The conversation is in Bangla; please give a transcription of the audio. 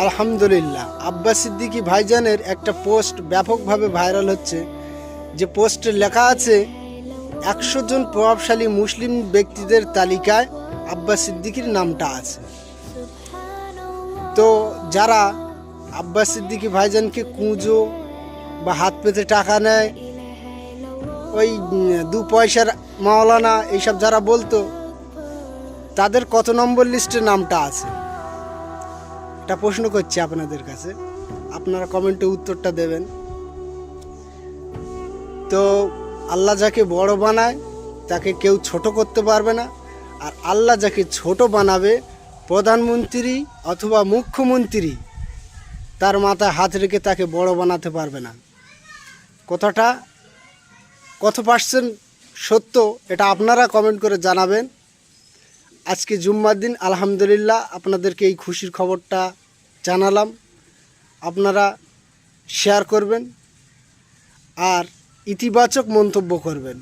আলহামদুলিল্লাহ, আব্বাস সিদ্দিকী ভাইজানের একটা পোস্ট ব্যাপকভাবে ভাইরাল হচ্ছে। যে পোস্টে লেখা আছে 100 জন প্রভাবশালী মুসলিম ব্যক্তিদের তালিকায় আব্বাস সিদ্দিকীর নামটা আছে। তো যারা আব্বাস সিদ্দিকী ভাইজানকে কুঁজো বা হাত পেতে টাকা নেয়, ওই 2 পয়সার মাওলানা এইসব যারা বলতো, তাদের কত নম্বর লিস্টে নামটা আছে এটা প্রশ্ন করছি আপনাদের কাছে। আপনারা কমেন্টে উত্তরটা দেবেন। তো আল্লাহ যাকে বড় বানায় তাকে কেউ ছোট করতে পারবে না, আর আল্লাহ যাকে ছোট বানাবে, প্রধানমন্ত্রী অথবা মুখ্যমন্ত্রী তার মাথায় হাত রেখে তাকে বড় বানাতে পারবে না। কথাটা কত পার্সেন্ট সত্য এটা আপনারা কমেন্ট করে জানাবেন। আজকে জুম্মার দিন, আলহামদুলিল্লাহ আপনাদেরকে এই খুশির খবরটা জানালাম। আপনারা শেয়ার করবেন আর ইতিবাচক মন্তব্য করবেন।